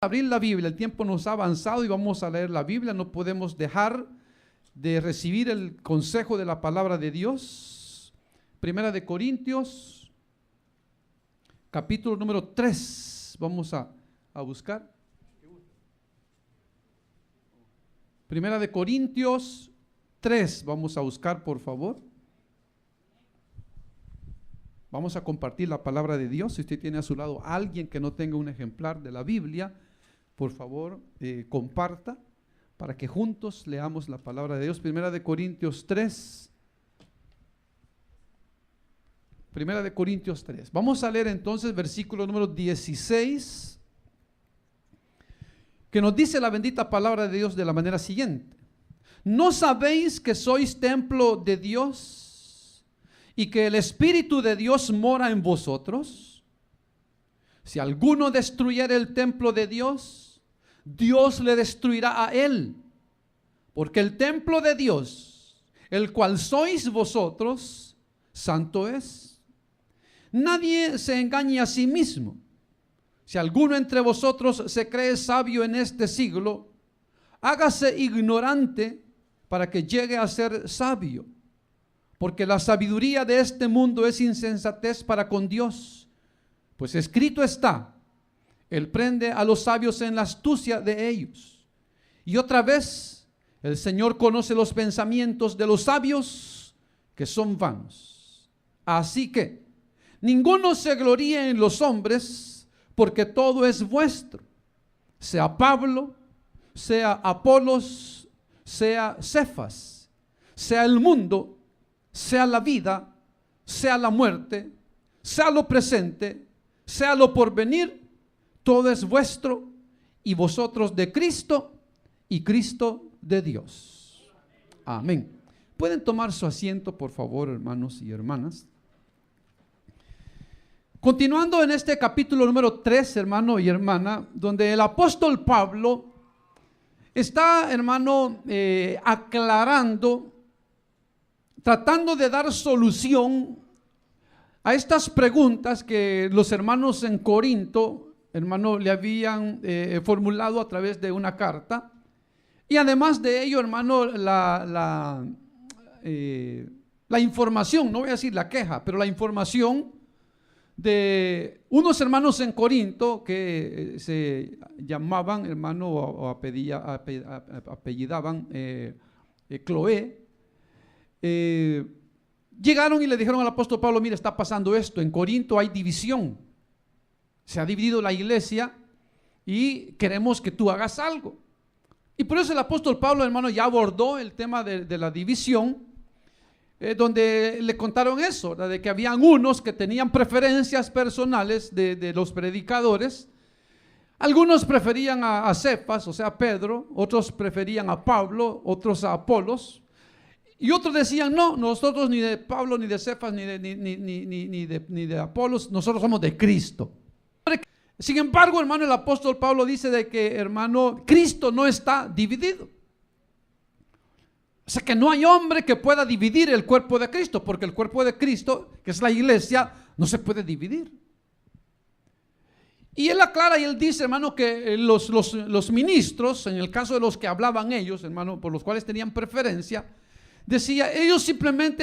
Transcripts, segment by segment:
abrir la Biblia, el tiempo nos ha avanzado y vamos a leer la Biblia. No podemos dejar de recibir el consejo de la palabra de Dios. Primera de Corintios, capítulo número 3. Vamos a buscar. Primera de Corintios 3. Vamos a buscar, por favor. Vamos a compartir la palabra de Dios. Si usted tiene a su lado a alguien que no tenga un ejemplar de la Biblia, por favor, comparta para que juntos leamos la palabra de Dios. Primera de Corintios 3. Primera de Corintios 3. Vamos a leer entonces versículo número 16, que nos dice la bendita palabra de Dios de la manera siguiente: ¿no sabéis que sois templo de Dios y que el Espíritu de Dios mora en vosotros? Si alguno destruyere el templo de Dios, Dios le destruirá a él, porque el templo de Dios, el cual sois vosotros, santo es. Nadie se engañe a sí mismo. Si alguno entre vosotros se cree sabio en este siglo, hágase ignorante para que llegue a ser sabio, porque la sabiduría de este mundo es insensatez para con Dios. Pues escrito está: Él prende a los sabios en la astucia de ellos. Y otra vez, el Señor conoce los pensamientos de los sabios, que son vanos. Así que ninguno se gloríe en los hombres, porque todo es vuestro, sea Pablo, sea Apolos, sea Cefas, sea el mundo, sea la vida, sea la muerte, sea lo presente, sea lo porvenir, todo es vuestro, y vosotros de Cristo, y Cristo de Dios. Amén. ¿Pueden tomar su asiento, por favor, hermanos y hermanas? Continuando en este capítulo número 3, hermano y hermana, donde el apóstol Pablo está, hermano, aclarando, tratando de dar solución a estas preguntas que los hermanos en Corinto, hermano, le habían formulado a través de una carta. Y además de ello, hermano, la información, no voy a decir la queja, pero la información de unos hermanos en Corinto que se llamaban, hermano, o apellidaban Cloé. Llegaron y le dijeron al apóstol Pablo: mire, está pasando esto, en Corinto hay división, se ha dividido la iglesia y queremos que tú hagas algo. Y por eso el apóstol Pablo, hermano, ya abordó el tema de la división, donde le contaron eso, de que habían unos que tenían preferencias personales de los predicadores. Algunos preferían a Cefas, o sea, Pedro; otros preferían a Pablo; otros a Apolos. Y otros decían: no, nosotros ni de Pablo, ni de Cefas, ni de Apolos, nosotros somos de Cristo. Sin embargo, hermano, el apóstol Pablo dice de que, hermano, Cristo no está dividido. O sea que no hay hombre que pueda dividir el cuerpo de Cristo, porque el cuerpo de Cristo, que es la iglesia, no se puede dividir. Y él aclara y él dice, hermano, que los ministros, en el caso de los que hablaban ellos, hermano, por los cuales tenían preferencia, decía: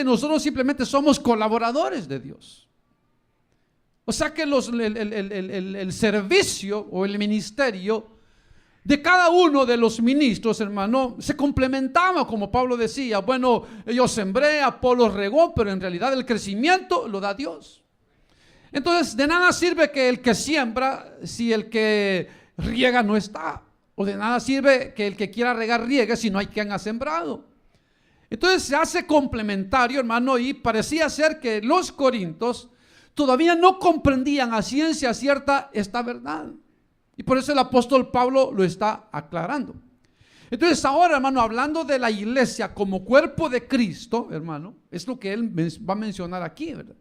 nosotros simplemente somos colaboradores de Dios. O sea que el servicio o el ministerio de cada uno de los ministros, hermano, se complementaba, como Pablo decía: bueno, yo sembré, Apolos regó, pero en realidad el crecimiento lo da Dios. Entonces, de nada sirve que el que siembra si el que riega no está, o de nada sirve que el que quiera regar riegue si no hay quien ha sembrado. Entonces se hace complementario, hermano, y parecía ser que los corintios todavía no comprendían a ciencia cierta esta verdad. Y por eso el apóstol Pablo lo está aclarando. Entonces ahora, hermano, hablando de la iglesia como cuerpo de Cristo, hermano, es lo que él va a mencionar aquí, ¿verdad?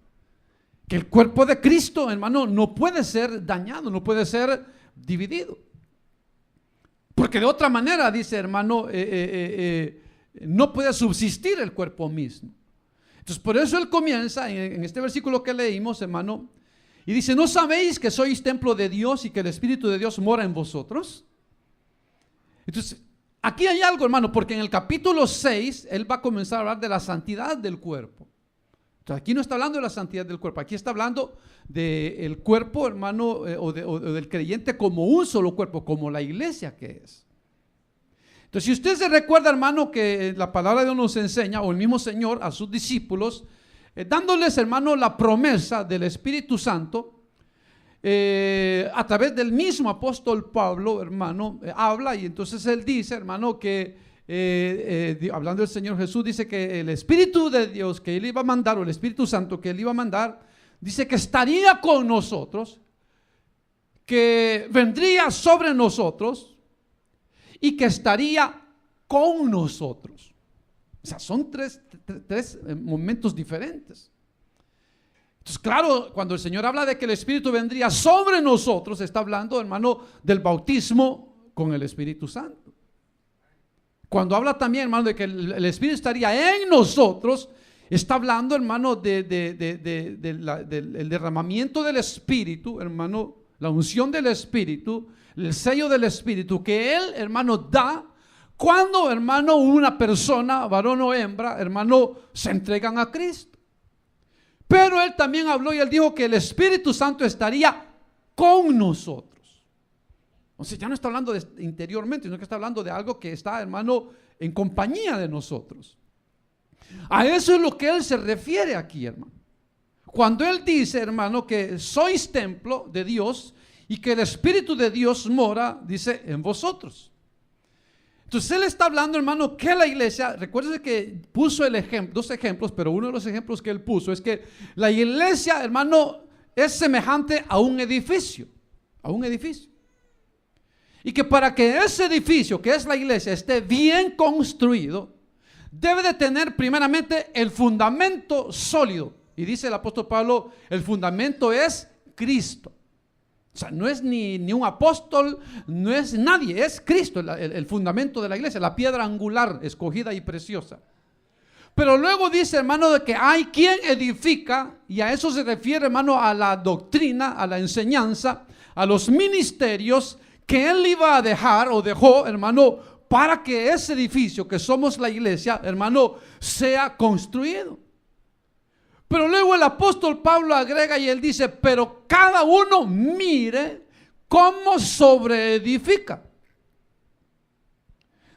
Que el cuerpo de Cristo, hermano, no puede ser dañado, no puede ser dividido. Porque de otra manera, dice, hermano, no puede subsistir el cuerpo mismo. Entonces por eso él comienza en este versículo que leímos, hermano, Y dice, ¿no sabéis que sois templo de Dios y que el Espíritu de Dios mora en vosotros? Entonces, aquí hay algo, hermano, porque en el capítulo 6, él va a comenzar a hablar de la santidad del cuerpo. Entonces, aquí no está hablando de la santidad del cuerpo, aquí está hablando del cuerpo, hermano, o del creyente como un solo cuerpo, como la iglesia que es. Entonces, si usted se recuerda, hermano, que la palabra de Dios nos enseña, o el mismo Señor a sus discípulos, dándoles, hermano, la promesa del Espíritu Santo, a través del mismo apóstol Pablo, hermano, habla, y entonces él dice, hermano, que hablando del Señor Jesús, dice que el Espíritu de Dios que él iba a mandar, o el Espíritu Santo que él iba a mandar, dice que estaría con nosotros, que vendría sobre nosotros y que estaría con nosotros. O sea, son tres momentos diferentes. Entonces, claro, cuando el Señor habla de que el Espíritu vendría sobre nosotros, está hablando, hermano, del bautismo con el Espíritu Santo. Cuando habla también, hermano, de que el Espíritu estaría en nosotros, está hablando, hermano, del derramamiento del Espíritu, hermano, la unción del Espíritu, el sello del Espíritu que Él, hermano, da cuando, hermano, una persona, varón o hembra, hermano, se entregan a Cristo. Pero Él también habló y Él dijo que el Espíritu Santo estaría con nosotros. O sea, ya no está hablando de interiormente, sino que está hablando de algo que está, hermano, en compañía de nosotros. A eso es lo que Él se refiere aquí, hermano. Cuando Él dice, hermano, que sois templo de Dios y que el Espíritu de Dios mora, dice, en vosotros. Entonces Él está hablando, hermano, que la iglesia, recuérdese que puso el ejemplo, dos ejemplos, pero uno de los ejemplos que Él puso es que la iglesia, hermano, es semejante a un edificio, Y que para que ese edificio, que es la iglesia, esté bien construido, debe de tener primeramente el fundamento sólido. Y dice el apóstol Pablo, el fundamento es Cristo. O sea, no es ni un apóstol, no es nadie, es Cristo el fundamento de la iglesia, la piedra angular, escogida y preciosa. Pero luego dice, hermano, de que hay quien edifica, y a eso se refiere, hermano, a la doctrina, a la enseñanza, a los ministerios que Él iba a dejar o dejó, hermano, para que ese edificio que somos la iglesia, hermano, sea construido. Pero luego el apóstol Pablo agrega y él dice, pero cada uno mire cómo sobreedifica.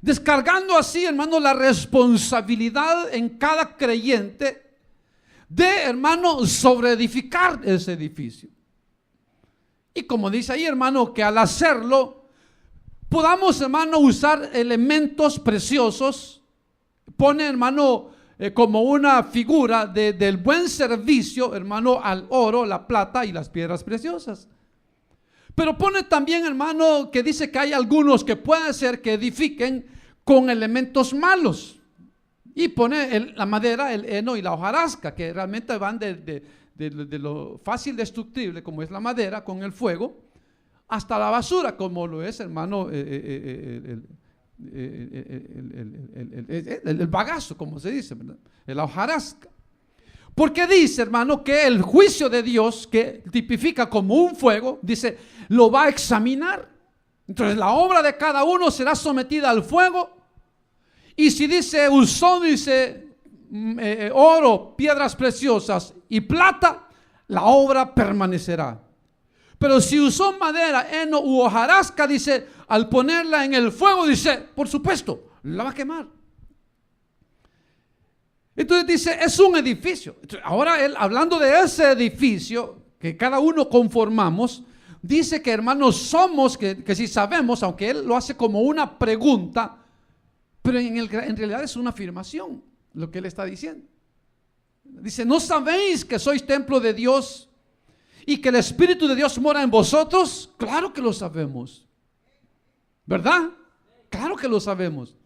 Descargando así, hermano, la responsabilidad en cada creyente de, hermano, sobreedificar ese edificio. Y como dice ahí, hermano, que al hacerlo, podamos, hermano, usar elementos preciosos. Pone, hermano, como una figura del buen servicio, hermano, al oro, la plata y las piedras preciosas. Pero pone también, hermano, que dice que hay algunos que puede ser que edifiquen con elementos malos. Y pone la madera, el heno y la hojarasca, que realmente van de lo fácil destructible, como es la madera, con el fuego, hasta la basura, como lo es, hermano, el bagazo, como se dice, ¿verdad? La hojarasca. Porque dice, hermano, que el juicio de Dios, que tipifica como un fuego, dice, lo va a examinar. Entonces la obra de cada uno será sometida al fuego. Y si dice, usó, dice, oro, piedras preciosas y plata, la obra permanecerá. Pero si usó madera, heno u hojarasca, dice, al ponerla en el fuego, dice, por supuesto, la va a quemar. Entonces dice, es un edificio. Ahora él, hablando de ese edificio que cada uno conformamos, dice que, hermanos, somos, que si sabemos, aunque él lo hace como una pregunta, pero en realidad es una afirmación lo que él está diciendo. Dice, ¿no sabéis que sois templo de Dios y que el Espíritu de Dios mora en vosotros? Claro que lo sabemos, ¿verdad? Claro que lo sabemos.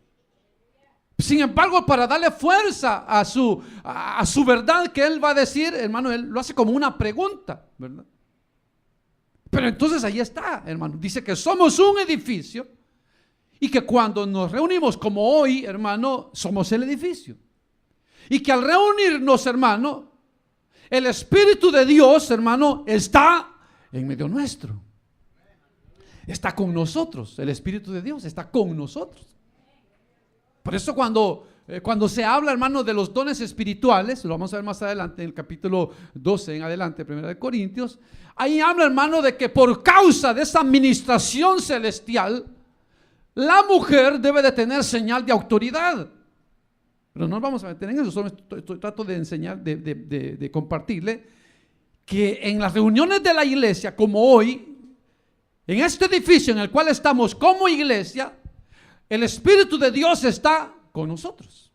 Sin embargo, para darle fuerza a su verdad que él va a decir, hermano, él lo hace como una pregunta, ¿verdad? Pero entonces ahí está, hermano. Dice que somos un edificio y que cuando nos reunimos como hoy, hermano, somos el edificio. Y que al reunirnos, hermano, el Espíritu de Dios, hermano, está en medio nuestro. Está con nosotros. El Espíritu de Dios está con nosotros. Por eso cuando se habla, hermano, de los dones espirituales, lo vamos a ver más adelante en el capítulo 12 en adelante, 1 Corintios, ahí habla, hermano, de que por causa de esa administración celestial, la mujer debe de tener señal de autoridad. Pero no vamos a meter en eso, solo trato de enseñar, de compartirle que en las reuniones de la iglesia, como hoy, en este edificio en el cual estamos como iglesia, el Espíritu de Dios está con nosotros.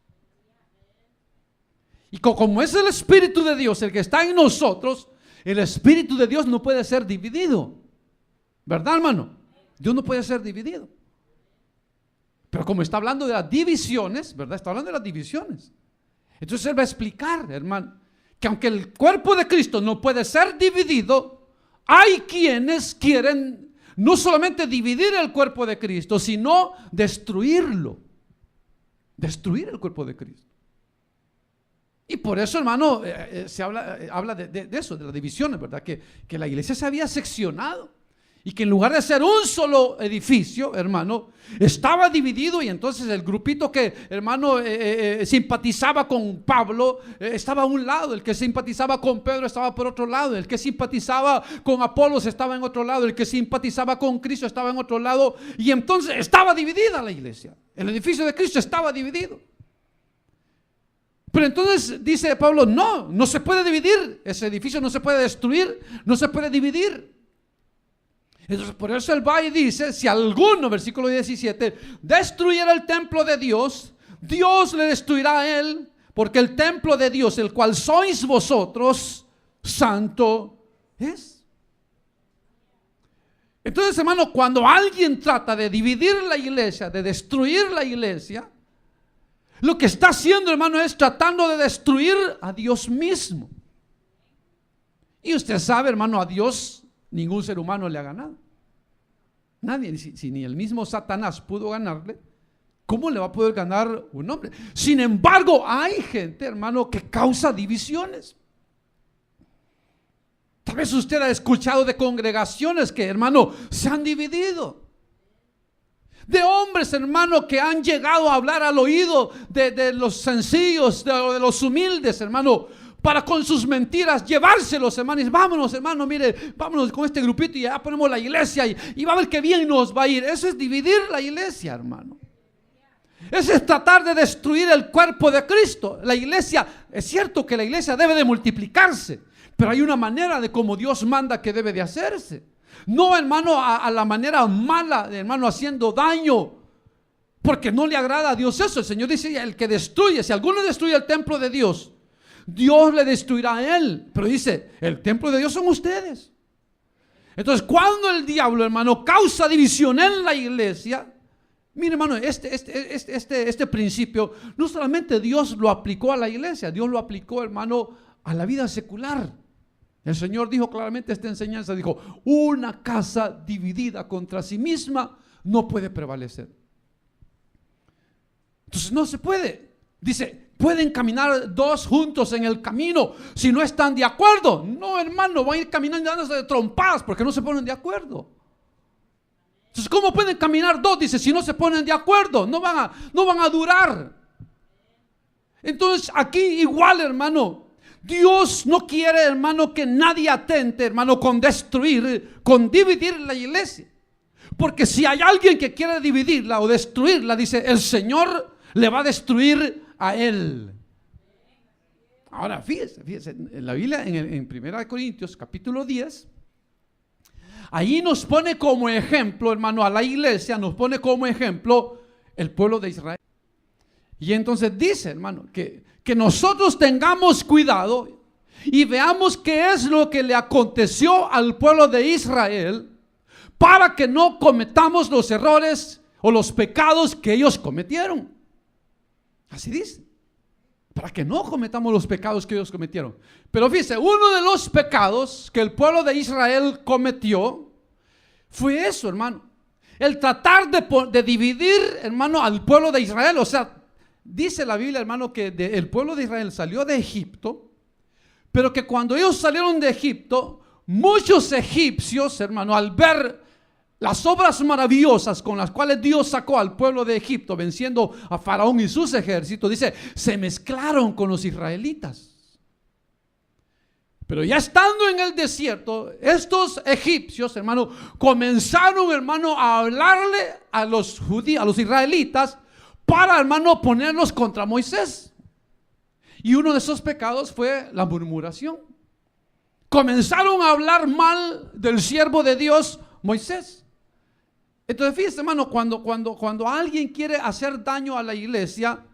Y como es el Espíritu de Dios el que está en nosotros, el Espíritu de Dios no puede ser dividido. ¿Verdad, hermano? Dios no puede ser dividido. Pero como está hablando de las divisiones, ¿verdad? Está hablando de las divisiones. Entonces él va a explicar, hermano, que aunque el cuerpo de Cristo no puede ser dividido, hay quienes quieren no solamente dividir el cuerpo de Cristo, sino destruirlo. Destruir el cuerpo de Cristo. Y por eso, hermano, se habla de eso, de las divisiones, ¿verdad? Que la iglesia se había seccionado. Y que en lugar de ser un solo edificio, hermano, estaba dividido. Y entonces el grupito que, hermano, simpatizaba con Pablo, estaba a un lado. El que simpatizaba con Pedro estaba por otro lado. El que simpatizaba con Apolos estaba en otro lado. El que simpatizaba con Cristo estaba en otro lado. Y entonces estaba dividida la iglesia. El edificio de Cristo estaba dividido. Pero entonces dice Pablo, no se puede dividir. Ese edificio no se puede destruir, no se puede dividir. Entonces por eso él va y dice, si alguno, versículo 17, destruyera el templo de Dios, Dios le destruirá a él, porque el templo de Dios, el cual sois vosotros, santo es. Entonces, hermano, cuando alguien trata de dividir la iglesia, de destruir la iglesia, lo que está haciendo, hermano, es tratando de destruir a Dios mismo. Y usted sabe, hermano, a Dios ningún ser humano le ha ganado. Nadie, si ni el mismo Satanás pudo ganarle, ¿cómo le va a poder ganar un hombre? Sin embargo, hay gente, hermano, que causa divisiones. Tal vez usted ha escuchado de congregaciones que, hermano, se han dividido. De hombres, hermano, que han llegado a hablar al oído de los sencillos, de los humildes, hermano, para con sus mentiras llevárselos, hermano. Y vámonos, hermano, mire, vámonos con este grupito y ya ponemos la iglesia y va a ver qué bien nos va a ir. Eso es dividir la iglesia, hermano. Eso es tratar de destruir el cuerpo de Cristo. La iglesia, es cierto que la iglesia debe de multiplicarse, pero hay una manera de cómo Dios manda que debe de hacerse. No, hermano, a la manera mala, hermano, haciendo daño, porque no le agrada a Dios eso. El Señor dice, el que destruye, si alguno destruye el templo de Dios, Dios le destruirá a él. Pero dice, el templo de Dios son ustedes. Entonces, cuando el diablo, hermano, causa división en la iglesia, mire, hermano, este principio, no solamente Dios lo aplicó a la iglesia, Dios lo aplicó, hermano, a la vida secular. El Señor dijo claramente esta enseñanza, dijo, una casa dividida contra sí misma no puede prevalecer. Entonces no se puede. Dice, pueden caminar dos juntos en el camino si no están de acuerdo. No, hermano, van a ir caminando dándose de trompadas porque no se ponen de acuerdo. Entonces, ¿cómo pueden caminar dos? Dice, si no se ponen de acuerdo, no van a durar. Entonces, aquí igual, hermano, Dios no quiere, hermano, que nadie atente, hermano, con destruir, con dividir la iglesia. Porque si hay alguien que quiere dividirla o destruirla, dice, el Señor le va a destruir a él. Ahora, fíjese, en la Biblia, en 1 Corintios, capítulo 10, ahí nos pone como ejemplo, hermano, a la iglesia, nos pone como ejemplo el pueblo de Israel. Y entonces dice, hermano, que nosotros tengamos cuidado y veamos qué es lo que le aconteció al pueblo de Israel para que no cometamos los errores o los pecados que ellos cometieron. Así dice, para que no cometamos los pecados que ellos cometieron. Pero fíjese, uno de los pecados que el pueblo de Israel cometió fue eso, hermano, el tratar de dividir, hermano, al pueblo de Israel. O sea, dice la Biblia, hermano, que el pueblo de Israel salió de Egipto, pero que cuando ellos salieron de Egipto, muchos egipcios, hermano, al ver las obras maravillosas con las cuales Dios sacó al pueblo de Egipto, venciendo a Faraón y sus ejércitos, dice, se mezclaron con los israelitas. Pero ya estando en el desierto, estos egipcios, hermano, comenzaron, hermano, a hablarle a los judíos, a los israelitas, para, hermano, ponerlos contra Moisés. Y uno de esos pecados fue la murmuración. Comenzaron a hablar mal del siervo de Dios, Moisés. Entonces, fíjese, hermano, cuando alguien quiere hacer daño a la iglesia,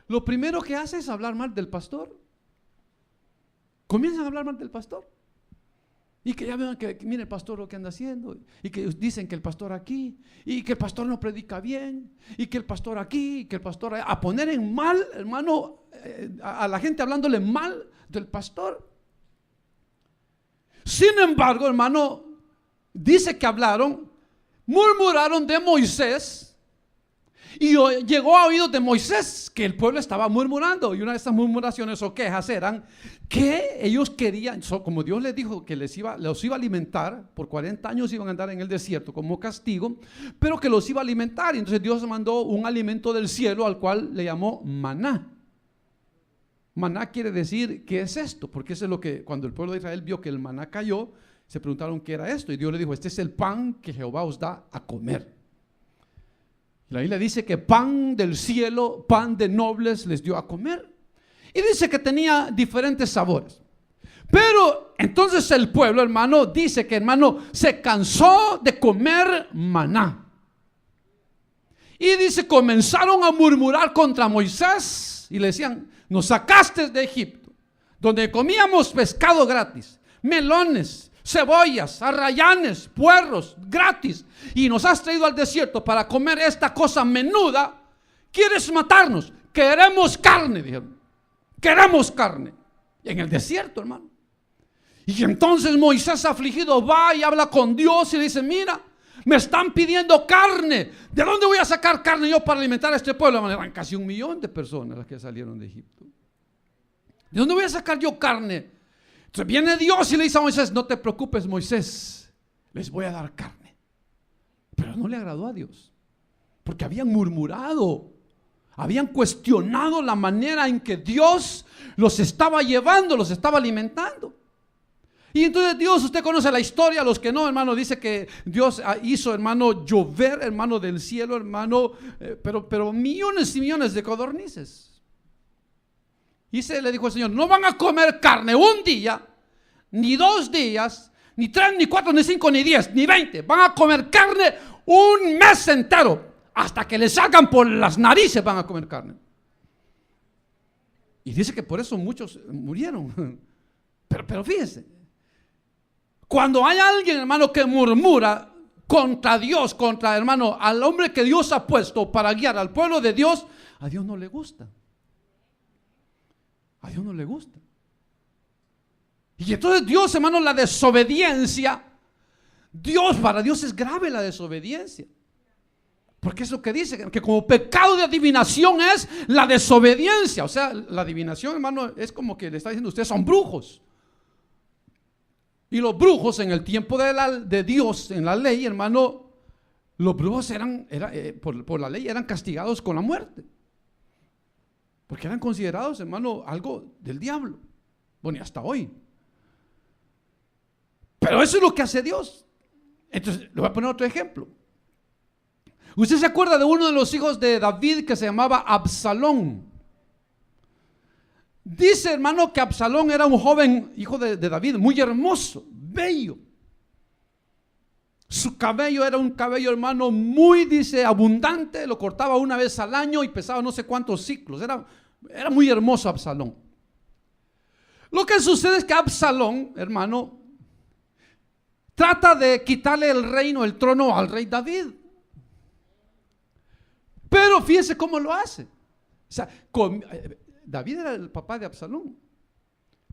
lo primero que hace es hablar mal del pastor. Comienzan a hablar mal del pastor. Y que ya vean que mire el pastor lo que anda haciendo. Y que dicen que el pastor aquí. Y que el pastor no predica bien. Y que el pastor aquí. Y que el pastor allá. A poner en mal, hermano, a la gente hablándole mal del pastor. Sin embargo, hermano, dice que hablaron, murmuraron de Moisés. Y llegó a oídos de Moisés que el pueblo estaba murmurando. Y una de esas murmuraciones o quejas eran que ellos querían, como Dios les dijo que los iba a alimentar, por 40 años iban a andar en el desierto como castigo, pero que los iba a alimentar. Y entonces Dios mandó un alimento del cielo al cual le llamó maná. Maná quiere decir, ¿qué es esto? Porque eso es lo que cuando el pueblo de Israel vio que el maná cayó, se preguntaron qué era esto. Y Dios le dijo, este es el pan que Jehová os da a comer. La Biblia dice que pan del cielo, pan de nobles les dio a comer. Y dice que tenía diferentes sabores. Pero entonces el pueblo, hermano, dice que, hermano, se cansó de comer maná. Y dice, comenzaron a murmurar contra Moisés y le decían, nos sacaste de Egipto, donde comíamos pescado gratis, melones, cebollas, arrayanes, puerros gratis, y nos has traído al desierto para comer esta cosa menuda. ¿Quieres matarnos? Queremos carne, dijeron. Queremos carne. En el desierto, hermano. Y entonces Moisés, afligido, va y habla con Dios y le dice, mira, me están pidiendo carne. ¿De dónde voy a sacar carne yo para alimentar a este pueblo? Eran casi 1 millón de personas las que salieron de Egipto. ¿De dónde voy a sacar yo carne? Entonces viene Dios y le dice a Moisés, no te preocupes, Moisés, les voy a dar carne. Pero no le agradó a Dios, porque habían murmurado, habían cuestionado la manera en que Dios los estaba llevando, los estaba alimentando. Y entonces Dios, usted conoce la historia, los que no, hermano, dice que Dios hizo, hermano, llover, hermano, del cielo, hermano, pero millones y millones de codornices. Y se le dijo al Señor, no van a comer carne un día, ni 2 días, ni 3, ni 4, ni 5, ni 10, ni 20. Van a comer carne un mes entero. Hasta que les salgan por las narices van a comer carne. Y dice que por eso muchos murieron. Pero fíjense, cuando hay alguien, hermano, que murmura contra Dios, contra, hermano, al hombre que Dios ha puesto para guiar al pueblo de Dios, a Dios no le gusta. A Dios no le gusta. Y entonces Dios, hermano, la desobediencia, para Dios es grave la desobediencia. Porque es lo que dice, que como pecado de adivinación es la desobediencia. O sea, la adivinación, hermano, es como que le está diciendo, ustedes son brujos. Y los brujos en el tiempo de Dios, en la ley, hermano, los brujos por la ley eran castigados con la muerte. Porque eran considerados, hermano, algo del diablo. Bueno, y hasta hoy. Pero eso es lo que hace Dios. Entonces, le voy a poner otro ejemplo. ¿Usted se acuerda de uno de los hijos de David que se llamaba Absalón? Dice, hermano, que Absalón era un joven hijo de David, muy hermoso, bello. Su cabello era un cabello, hermano, muy, dice, abundante. Lo cortaba una vez al año y pesaba no sé cuántos ciclos. Era muy hermoso Absalón. Lo que sucede es que Absalón, hermano, trata de quitarle el reino, el trono al rey David. Pero fíjese cómo lo hace. O sea, David era el papá de Absalón.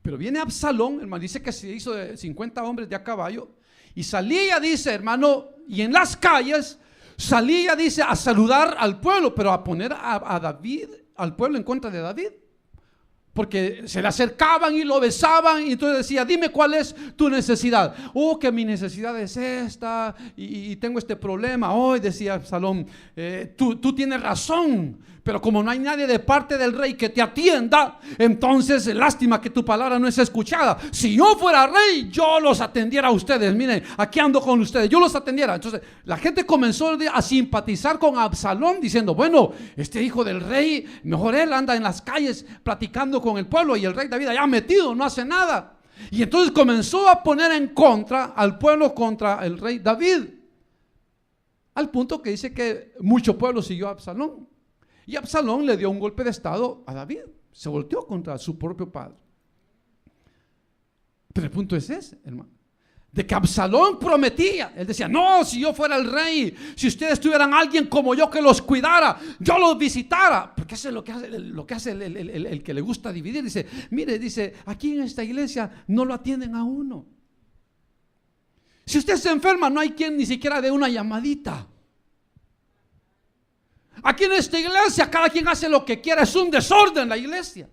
Pero viene Absalón, hermano, dice que se hizo de 50 hombres de a caballo. Y salía, dice, hermano, y en las calles salía, dice, a saludar al pueblo, pero a poner a David, al pueblo en contra de David. porque se le acercaban y lo besaban y entonces decía, dime cuál es tu necesidad. Oh, que mi necesidad es esta y tengo este problema. Hoy decía Absalón, tú tienes razón, pero como no hay nadie de parte del rey que te atienda, entonces lástima que tu palabra no es escuchada. Si yo fuera rey, yo los atendiera a ustedes. Miren, aquí ando con ustedes, yo los atendiera. Entonces la gente comenzó a simpatizar con Absalón, diciendo, bueno, este hijo del rey, mejor él anda en las calles platicando con el pueblo, y el rey David allá metido, no hace nada. Y entonces comenzó a poner en contra al pueblo contra el rey David, al punto que dice que mucho pueblo siguió a Absalón. Y Absalón le dio un golpe de estado a David, se volteó contra su propio padre. Pero el punto es ese, hermano, de que Absalón prometía. Él decía, no, si yo fuera el rey, si ustedes tuvieran alguien como yo que los cuidara, yo los visitara. Porque eso es lo que hace el que le gusta dividir. Dice, mire, dice, aquí en esta iglesia no lo atienden a uno. Si usted se enferma, no hay quien ni siquiera dé una llamadita. Aquí en esta iglesia cada quien hace lo que quiera, es un desorden la iglesia.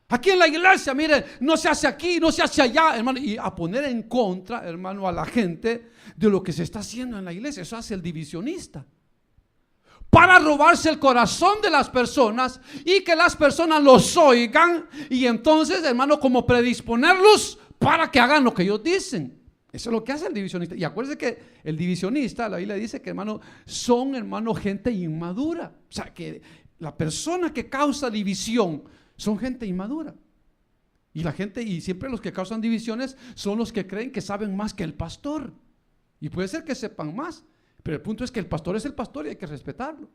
Aquí en la iglesia, mire, no se hace aquí, no se hace allá, hermano, y a poner en contra, hermano, a la gente de lo que se está haciendo en la iglesia. Eso hace el divisionista, para robarse el corazón de las personas y que las personas los oigan, y entonces, hermano, como predisponerlos para que hagan lo que ellos dicen. Eso es lo que hace el divisionista. Y acuérdense que el divisionista, la Biblia dice que, hermano, son, hermano, gente inmadura. O sea, que la persona que causa división son gente inmadura. Y la gente, y siempre los que causan divisiones son los que creen que saben más que el pastor. Y puede ser que sepan más, pero el punto es que el pastor es el pastor y hay que respetarlo.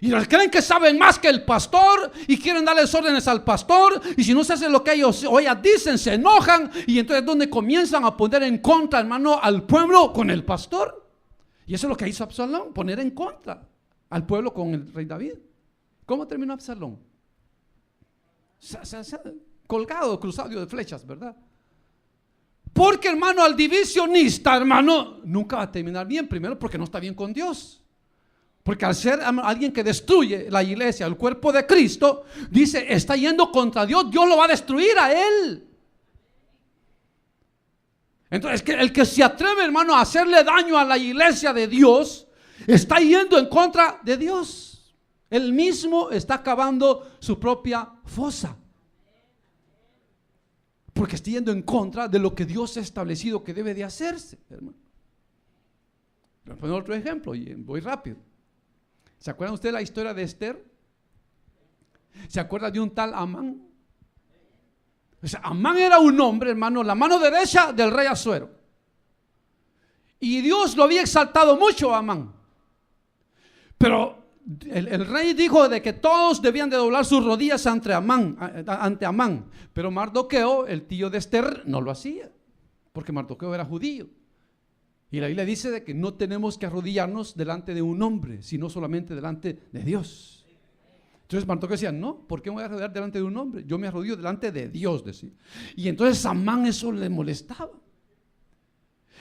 Y los que creen que saben más que el pastor y quieren darles órdenes al pastor, y si no se hace lo que ellos o ellas dicen, se enojan, y entonces es donde comienzan a poner en contra, hermano, al pueblo con el pastor. Y eso es lo que hizo Absalón, poner en contra al pueblo con el rey David. ¿Cómo terminó Absalón? Colgado, cruzado de flechas, ¿verdad? Porque, hermano, al divisionista, hermano, nunca va a terminar bien. Primero porque no está bien con Dios. Porque al ser alguien que destruye la iglesia, el cuerpo de Cristo, dice, está yendo contra Dios, Dios lo va a destruir a él. Entonces, el que se atreve, hermano, a hacerle daño a la iglesia de Dios, está yendo en contra de Dios. Él mismo está cavando su propia fosa, porque está yendo en contra de lo que Dios ha establecido que debe de hacerse, hermano. Voy a poner otro ejemplo y voy rápido. ¿Se acuerdan ustedes la historia de Esther? ¿Se acuerdan de un tal Amán? O sea, Amán era un hombre, hermano, la mano derecha del rey Asuero. Y Dios lo había exaltado mucho a Amán. Pero el rey dijo de que todos debían de doblar sus rodillas ante Amán. Pero Mardoqueo, el tío de Esther, no lo hacía, porque Mardoqueo era judío. Y la Biblia dice de que no tenemos que arrodillarnos delante de un hombre, sino solamente delante de Dios. Entonces Mardoqueo decía, no, ¿por qué me voy a arrodillar delante de un hombre? Yo me arrodillo delante de Dios, decía. Y entonces Amán eso le molestaba.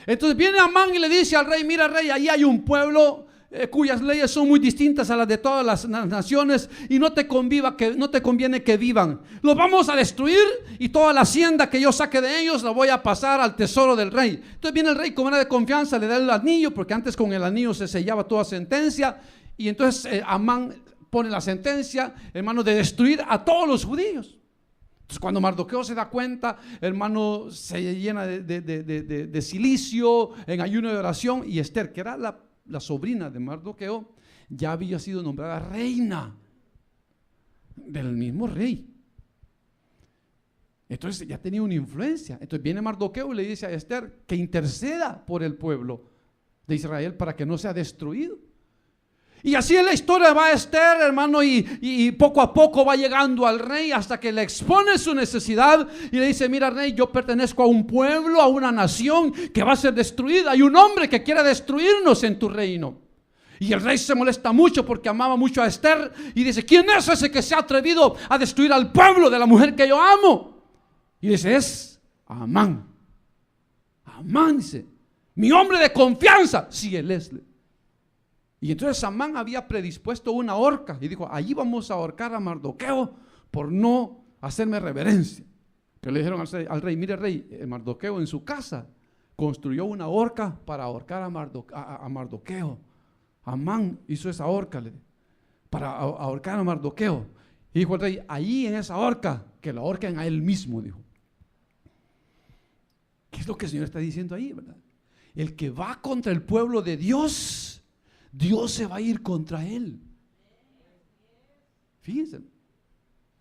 Entonces viene Amán y le dice al rey, mira rey, ahí hay un pueblo cuyas leyes son muy distintas a las de todas las naciones y no te conviene que vivan. Los vamos a destruir y toda la hacienda que yo saque de ellos la voy a pasar al tesoro del rey. Entonces viene el rey con manera de confianza, le da el anillo, porque antes con el anillo se sellaba toda sentencia, y entonces Amán pone la sentencia, hermano, de destruir a todos los judíos. Entonces cuando Mardoqueo se da cuenta, hermano, se llena de cilicio, en ayuno de oración, y Esther, que era la sobrina de Mardoqueo, ya había sido nombrada reina del mismo rey. Entonces ya tenía una influencia. Entonces viene Mardoqueo y le dice a Esther que interceda por el pueblo de Israel para que no sea destruido. Y así en la historia va Esther, hermano, y poco a poco va llegando al rey hasta que le expone su necesidad y le dice, mira rey, yo pertenezco a un pueblo, a una nación que va a ser destruida. Hay un hombre que quiere destruirnos en tu reino. Y el rey se molesta mucho porque amaba mucho a Esther y dice, ¿quién es ese que se ha atrevido a destruir al pueblo de la mujer que yo amo? Y dice, es Amán. Amán, dice, mi hombre de confianza. Sí, él es. Y entonces Amán había predispuesto una horca y dijo, allí vamos a ahorcar a Mardoqueo por no hacerme reverencia. Pero le dijeron al rey, mire rey, Mardoqueo en su casa construyó una horca para ahorcar a Mardoqueo. Amán hizo esa horca para ahorcar a Mardoqueo. Y dijo el rey, ahí en esa horca, que la ahorquen a él mismo, dijo. ¿Qué es lo que el Señor está diciendo ahí, verdad? El que va contra el pueblo de Dios, Dios se va a ir contra él. Fíjense.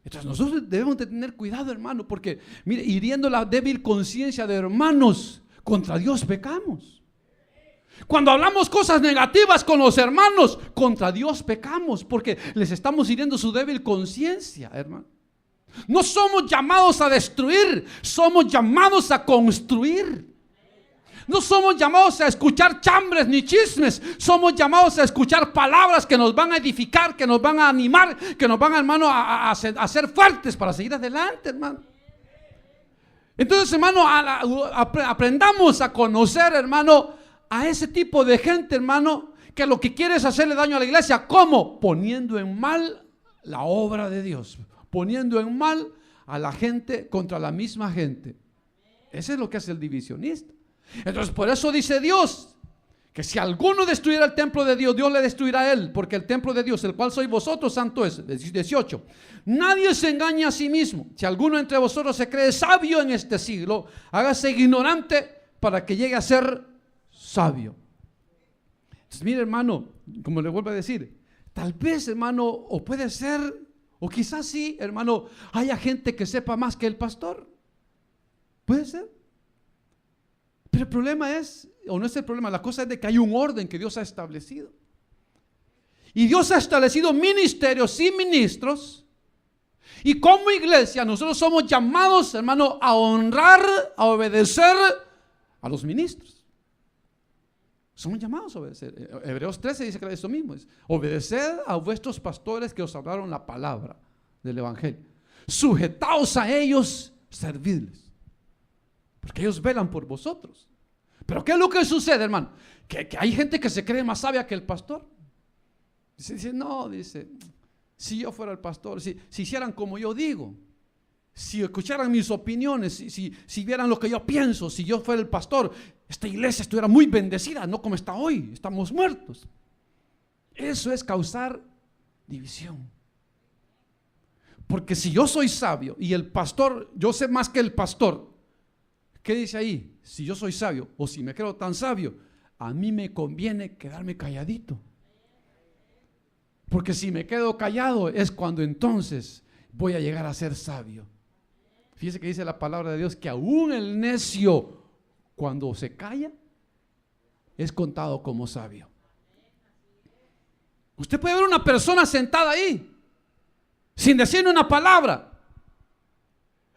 Entonces nosotros debemos de tener cuidado, hermano, porque mire, hiriendo la débil conciencia de hermanos, contra Dios pecamos. Cuando hablamos cosas negativas con los hermanos, contra Dios pecamos, porque les estamos hiriendo su débil conciencia, hermano. No somos llamados a destruir, somos llamados a construir. No somos llamados a escuchar chambres ni chismes, somos llamados a escuchar palabras que nos van a edificar, que nos van a animar, que nos van, hermano, a ser fuertes para seguir adelante, hermano. Entonces, hermano, aprendamos a conocer, hermano, a ese tipo de gente, hermano, que lo que quiere es hacerle daño a la iglesia. ¿Cómo? Poniendo en mal la obra de Dios, poniendo en mal a la gente contra la misma gente. Ese es lo que hace el divisionista. Entonces por eso dice Dios que si alguno destruyera el templo de Dios, Dios le destruirá a él, porque el templo de Dios, el cual sois vosotros, santo es. 18. Nadie se engaña a sí mismo. Si alguno entre vosotros se cree sabio en este siglo, hágase ignorante para que llegue a ser sabio. Entonces mire, hermano, como le vuelvo a decir, tal vez, hermano, o puede ser, o quizás sí, hermano, haya gente que sepa más que el pastor. Puede ser. Pero el problema es, o no es el problema, la cosa es de que hay un orden que Dios ha establecido. Y Dios ha establecido ministerios y ministros. Y como iglesia nosotros somos llamados, hermano, a honrar, a obedecer a los ministros. Somos llamados a obedecer. Hebreos 13 dice que es lo mismo. Es obedeced a vuestros pastores que os hablaron la palabra del evangelio. Sujetaos a ellos, servidles. Porque ellos velan por vosotros. Pero ¿qué es lo que sucede, hermano? Que hay gente que se cree más sabia que el pastor. Dice, no, si yo fuera el pastor, si hicieran como yo digo, si escucharan mis opiniones, si vieran lo que yo pienso, si yo fuera el pastor, esta iglesia estuviera muy bendecida, no como está hoy, estamos muertos. Eso es causar división. Porque si yo soy sabio y el pastor, yo sé más que el pastor, ¿qué dice ahí? Si yo soy sabio o si me creo tan sabio, a mí me conviene quedarme calladito. Porque si me quedo callado es cuando entonces voy a llegar a ser sabio. Fíjese que dice la palabra de Dios que aún el necio, cuando se calla, es contado como sabio. Usted puede ver una persona sentada ahí, sin decir una palabra.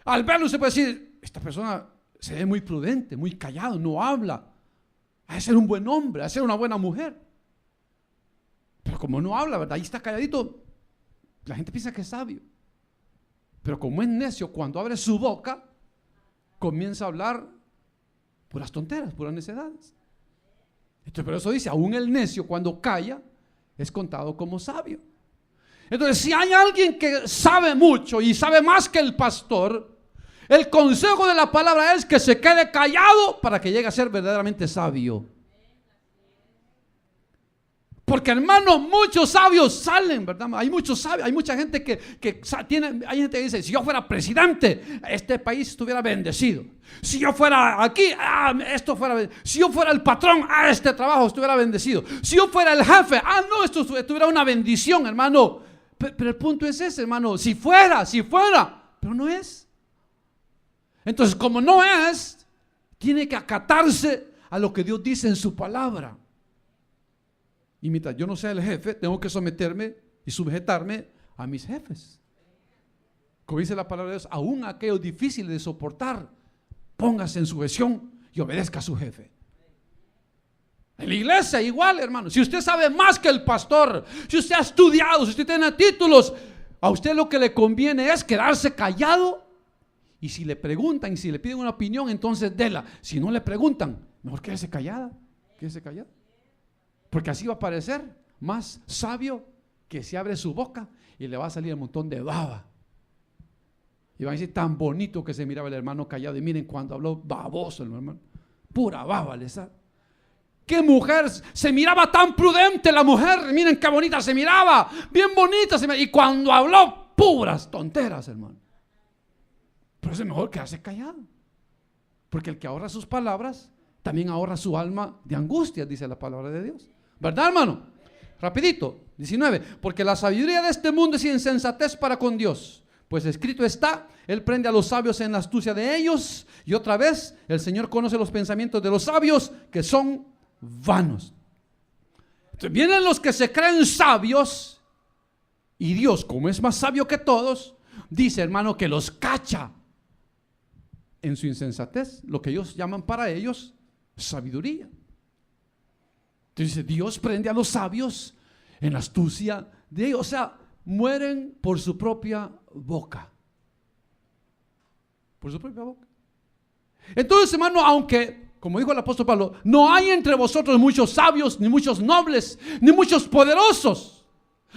Al verlo usted puede decir, esta persona se ve muy prudente, muy callado, no habla. Ha de ser un buen hombre, ha de ser una buena mujer. Pero como no habla, ¿verdad? Ahí está calladito, la gente piensa que es sabio. Pero como es necio, cuando abre su boca, comienza a hablar puras tonteras, puras necedades. Entonces, por eso dice, aún el necio cuando calla, es contado como sabio. Entonces, si hay alguien que sabe mucho y sabe más que el pastor, el consejo de la palabra es que se quede callado para que llegue a ser verdaderamente sabio. Porque, hermano, muchos sabios salen, ¿verdad? Hay muchos sabios, hay mucha gente que tiene, hay gente que dice, si yo fuera presidente, este país estuviera bendecido. Si yo fuera aquí, esto fuera bendecido. Si yo fuera el patrón, este trabajo estuviera bendecido. Si yo fuera el jefe, no, esto estuviera una bendición, hermano. Pero el punto es ese, hermano, si fuera, pero no es. Entonces, como no es, tiene que acatarse a lo que Dios dice en su palabra. Y mientras yo no sea el jefe, tengo que someterme y sujetarme a mis jefes. Como dice la palabra de Dios, aún aquello difícil de soportar, póngase en sujeción y obedezca a su jefe. En la iglesia igual, hermano. Si usted sabe más que el pastor, si usted ha estudiado, si usted tiene títulos, a usted lo que le conviene es quedarse callado. Y si le preguntan y si le piden una opinión, entonces déla. Si no le preguntan, mejor quédese callada, quédese callado. Porque así va a parecer más sabio que si abre su boca y le va a salir un montón de baba. Y van a decir, tan bonito que se miraba el hermano callado. Y miren cuando habló, baboso el hermano. Pura baba le sale. Qué mujer, se miraba tan prudente la mujer. Miren qué bonita se miraba. Bien bonita se miraba. Y cuando habló, puras tonteras, hermano. Pero es mejor quedarse callado. Porque el que ahorra sus palabras, también ahorra su alma de angustia, dice la palabra de Dios. ¿Verdad, hermano? Rapidito, 19. Porque la sabiduría de este mundo es insensatez para con Dios. Pues escrito está, Él prende a los sabios en la astucia de ellos. Y otra vez, el Señor conoce los pensamientos de los sabios, que son vanos. Entonces vienen los que se creen sabios. Y Dios, como es más sabio que todos, dice, hermano, que los cacha en su insensatez, lo que ellos llaman para ellos sabiduría. Entonces Dios prende a los sabios en la astucia de ellos. O sea, mueren por su propia boca. Por su propia boca. Entonces, hermano, aunque, como dijo el apóstol Pablo, no hay entre vosotros muchos sabios, ni muchos nobles, ni muchos poderosos,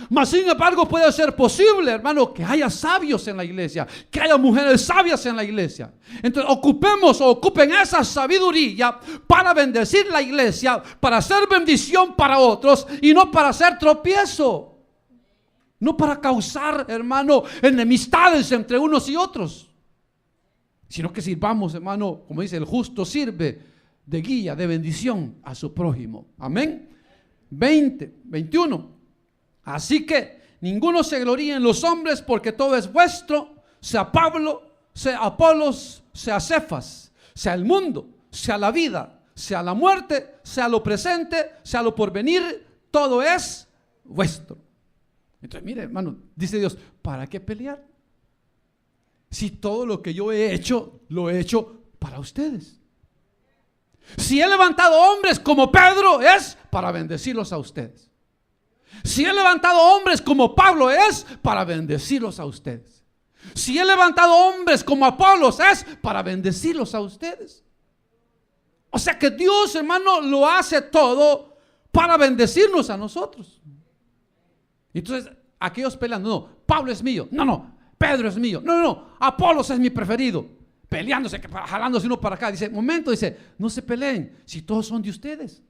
mas sin embargo puede ser posible, hermano, que haya sabios en la iglesia, que haya mujeres sabias en la iglesia. Entonces ocupen esa sabiduría para bendecir la iglesia, para hacer bendición para otros y no para hacer tropiezo, no para causar, hermano, enemistades entre unos y otros, sino que sirvamos, hermano, como dice, el justo sirve de guía, de bendición a su prójimo. Amén. 21. Así que ninguno se gloríe en los hombres, porque todo es vuestro, sea Pablo, sea Apolos, sea Cefas, sea el mundo, sea la vida, sea la muerte, sea lo presente, sea lo porvenir, todo es vuestro. Entonces, mire, hermano, dice Dios, ¿para qué pelear? Si todo lo que yo he hecho, lo he hecho para ustedes. Si he levantado hombres como Pedro, es para bendecirlos a ustedes. Si he levantado hombres como Pablo, es para bendecirlos a ustedes. Si he levantado hombres como Apolos, es para bendecirlos a ustedes. O sea que Dios, hermano, lo hace todo para bendecirnos a nosotros. Entonces, aquellos peleando, no, Pablo es mío, no, Pedro es mío, no, Apolos es mi preferido, peleándose, jalándose uno para acá. Dice, momento, dice, no se peleen, si todos son de ustedes.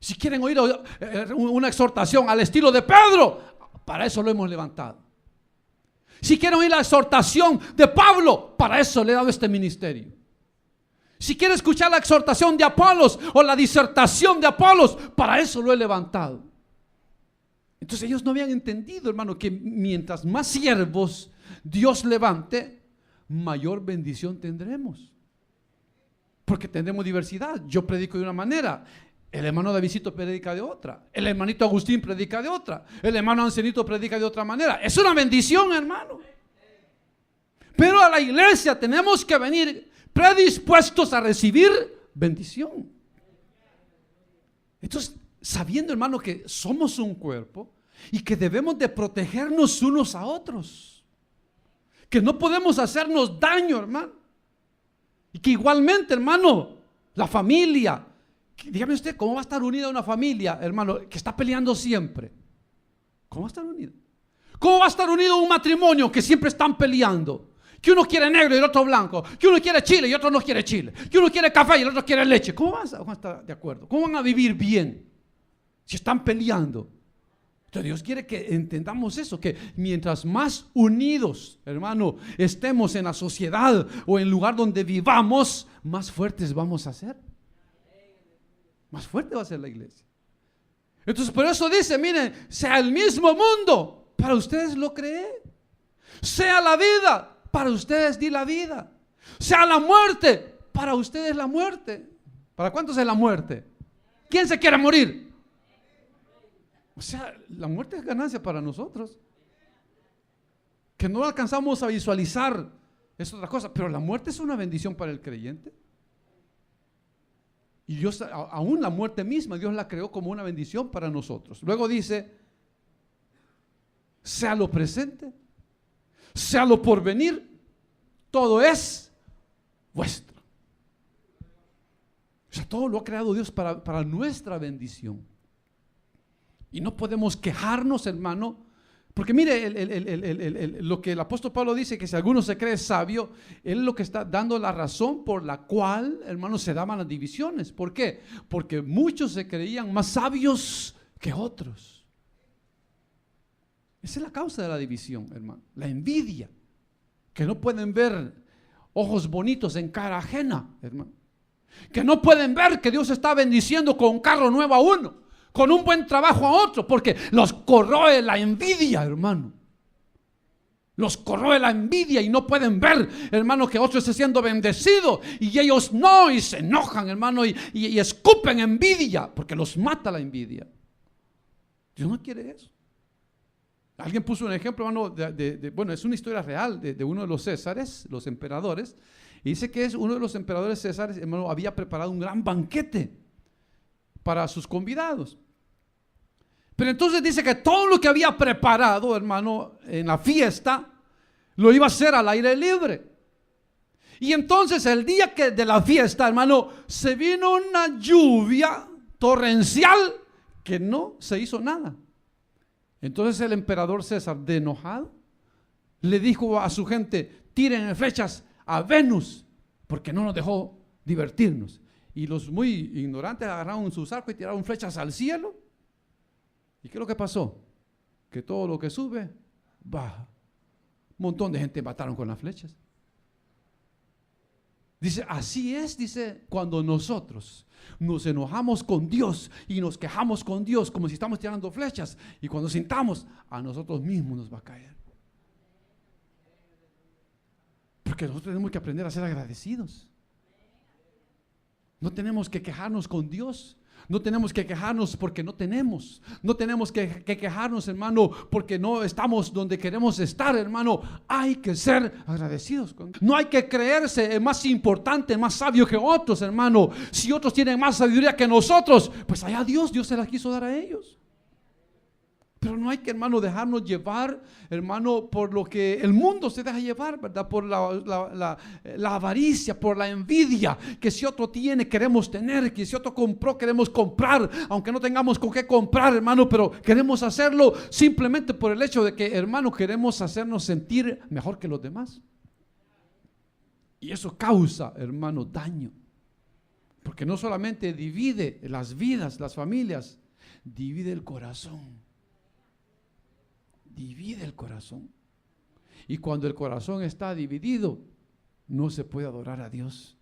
Si quieren oír una exhortación al estilo de Pedro, para eso lo hemos levantado. Si quieren oír la exhortación de Pablo, para eso le he dado este ministerio. Si quieren escuchar la exhortación de Apolos o la disertación de Apolos, para eso lo he levantado. Entonces ellos no habían entendido, hermano, que mientras más siervos Dios levante, mayor bendición tendremos. Porque tendremos diversidad. Yo predico de una manera, el hermano Davidcito predica de otra, el hermanito Agustín predica de otra, el hermano Anselito predica de otra manera. Es una bendición, hermano. Pero a la iglesia tenemos que venir predispuestos a recibir bendición. Entonces, sabiendo, hermano, que somos un cuerpo y que debemos de protegernos unos a otros, que no podemos hacernos daño, hermano, y que igualmente, hermano, la familia, dígame usted, ¿cómo va a estar unida una familia, hermano, que está peleando siempre? ¿Cómo va a estar unida? ¿Cómo va a estar unido un matrimonio que siempre están peleando? Que uno quiere negro y el otro blanco, que uno quiere chile y otro no quiere chile, que uno quiere café y el otro quiere leche. ¿Cómo van a estar de acuerdo? ¿Cómo van a vivir bien si están peleando? Entonces Dios quiere que entendamos eso, que mientras más unidos, hermano, estemos en la sociedad o en el lugar donde vivamos, más fuertes vamos a ser. Más fuerte va a ser la iglesia. Entonces por eso dice, miren, sea el mismo mundo, para ustedes lo creé. Sea la vida, para ustedes di la vida. Sea la muerte, para ustedes la muerte. ¿Para cuántos es la muerte? ¿Quién se quiere morir? O sea, la muerte es ganancia para nosotros. Que no alcanzamos a visualizar es otra cosa, pero la muerte es una bendición para el creyente. Y Dios, aún la muerte misma, Dios la creó como una bendición para nosotros. Luego dice, sea lo presente, sea lo porvenir, todo es vuestro. O sea, todo lo ha creado Dios para nuestra bendición. Y no podemos quejarnos, hermano, Porque mire, lo que el apóstol Pablo dice, que si alguno se cree sabio, él lo que está dando la razón por la cual, hermanos, se daban las divisiones. ¿Por qué? Porque muchos se creían más sabios que otros. Esa es la causa de la división, hermano. La envidia, que no pueden ver ojos bonitos en cara ajena, hermano. Que no pueden ver que Dios está bendiciendo con un carro nuevo a uno, con un buen trabajo a otro, porque los corroe la envidia, hermano. Los corroe la envidia y no pueden ver, hermano, que otro esté siendo bendecido y ellos no, y se enojan, hermano, y escupen envidia, porque los mata la envidia. Dios no quiere eso. Alguien puso un ejemplo, hermano, bueno, es una historia real de uno de los Césares, los emperadores, y dice que es uno de los emperadores Césares, hermano, había preparado un gran banquete para sus convidados. Pero entonces dice que todo lo que había preparado, hermano, en la fiesta, lo iba a hacer al aire libre. Y entonces el día de la fiesta, hermano, se vino una lluvia torrencial que no se hizo nada. Entonces el emperador César, de enojado, le dijo a su gente: tiren flechas a Venus, porque no nos dejó divertirnos. Y los muy ignorantes agarraron sus arcos y tiraron flechas al cielo. ¿Y qué es lo que pasó? Que todo lo que sube, baja. Un montón de gente mataron con las flechas. Dice, así es, dice, cuando nosotros nos enojamos con Dios y nos quejamos con Dios como si estamos tirando flechas, y cuando sintamos, a nosotros mismos nos va a caer. Porque nosotros tenemos que aprender a ser agradecidos. No tenemos que quejarnos con Dios. No tenemos que quejarnos porque no tenemos. No tenemos que quejarnos, hermano, porque no estamos donde queremos estar, hermano. Hay que ser agradecidos con Dios. No hay que creerse más importante, más sabio que otros, hermano. Si otros tienen más sabiduría que nosotros, pues allá Dios se la quiso dar a ellos. Pero no hay que, hermano, dejarnos llevar, hermano, por lo que el mundo se deja llevar, ¿verdad? Por la avaricia, por la envidia, que si otro tiene, queremos tener, que si otro compró, queremos comprar, aunque no tengamos con qué comprar, hermano, pero queremos hacerlo simplemente por el hecho de que, hermano, queremos hacernos sentir mejor que los demás. Y eso causa, hermano, daño, porque no solamente divide las vidas, las familias, divide el corazón. Divide el corazón. Y cuando el corazón está dividido, no se puede adorar a Dios,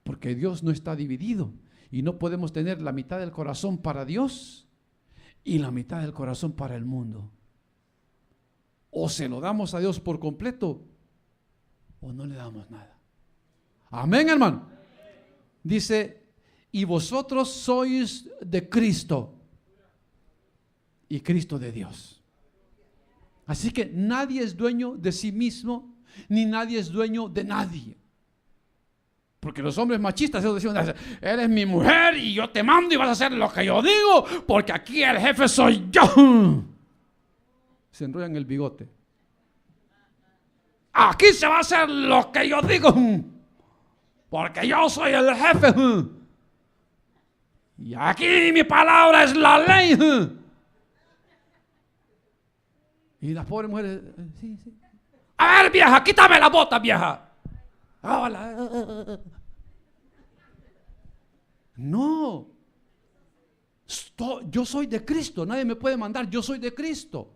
porque Dios no está dividido. Y no podemos tener la mitad del corazón para Dios y la mitad del corazón para el mundo. O se lo damos a Dios por completo, o no le damos nada. Amén, hermano. Dice, y vosotros sois de Cristo, y Cristo de Dios. Así que nadie es dueño de sí mismo, ni nadie es dueño de nadie. Porque los hombres machistas, ellos decían, eres mi mujer y yo te mando y vas a hacer lo que yo digo, porque aquí el jefe soy yo. Se enrollan el bigote. Aquí se va a hacer lo que yo digo, porque yo soy el jefe. Y aquí mi palabra es la ley. Y las pobres mujeres, sí. A ver, vieja, quítame la bota, vieja. No. Yo soy de Cristo. Nadie me puede mandar. Yo soy de Cristo.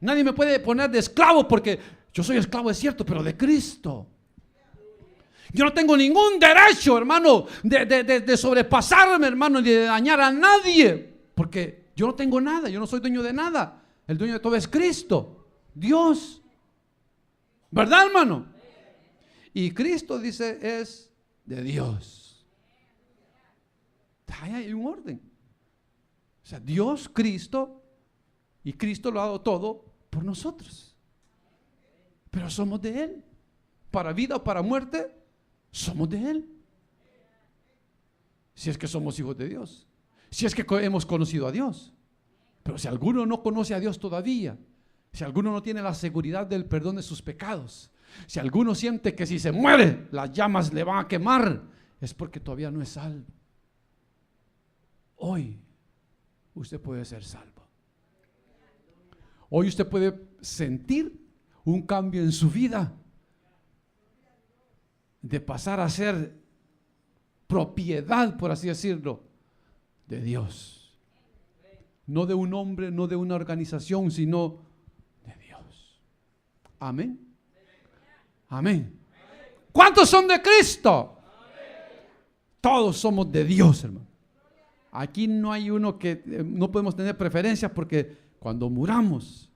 Nadie me puede poner de esclavo, porque yo soy esclavo, es cierto, pero de Cristo. Yo no tengo ningún derecho, hermano, de sobrepasarme, hermano, ni de dañar a nadie, porque yo no tengo nada. Yo no soy dueño de nada. El dueño de todo es Cristo, Dios. ¿Verdad, hermano? Y Cristo, dice, es de Dios. Ahí hay un orden. O sea, Dios, Cristo, y Cristo lo ha dado todo por nosotros. Pero somos de Él. Para vida o para muerte, somos de Él. Si es que somos hijos de Dios. Si es que hemos conocido a Dios. Pero si alguno no conoce a Dios todavía, si alguno no tiene la seguridad del perdón de sus pecados, si alguno siente que si se muere las llamas le van a quemar, es porque todavía no es salvo. Hoy usted puede ser salvo. Hoy usted puede sentir un cambio en su vida, de pasar a ser propiedad, por así decirlo, de Dios. No de un hombre, no de una organización, sino de Dios. Amén. Amén. ¿Cuántos son de Cristo? Todos somos de Dios, hermano. Aquí no hay uno que no podemos tener preferencias, porque cuando muramos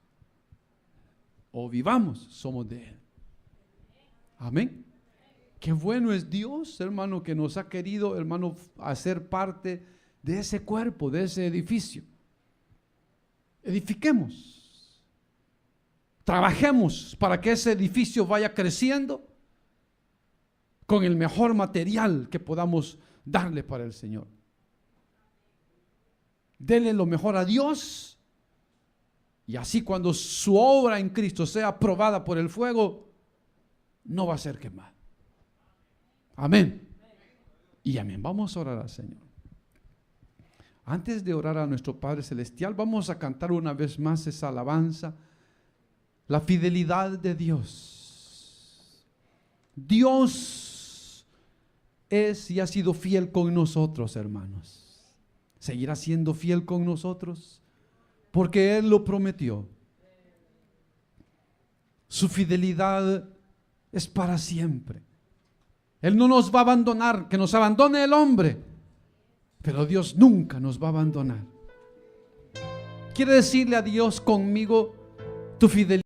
o vivamos, somos de Él. Amén. Qué bueno es Dios, hermano, que nos ha querido, hermano, hacer parte de ese cuerpo, de ese edificio. Edifiquemos. Trabajemos para que ese edificio vaya creciendo con el mejor material que podamos darle para el Señor. Dele lo mejor a Dios, y así cuando su obra en Cristo sea aprobada por el fuego, no va a ser quemada. Amén. Y amén. Vamos a orar al Señor. Antes de orar a nuestro Padre Celestial, vamos a cantar una vez más esa alabanza, la fidelidad de Dios. Dios es y ha sido fiel con nosotros, hermanos. Seguirá siendo fiel con nosotros porque Él lo prometió. Su fidelidad es para siempre. Él no nos va a abandonar, que nos abandone el hombre, pero Dios nunca nos va a abandonar. ¿Quiere decirle a Dios conmigo tu fidelidad?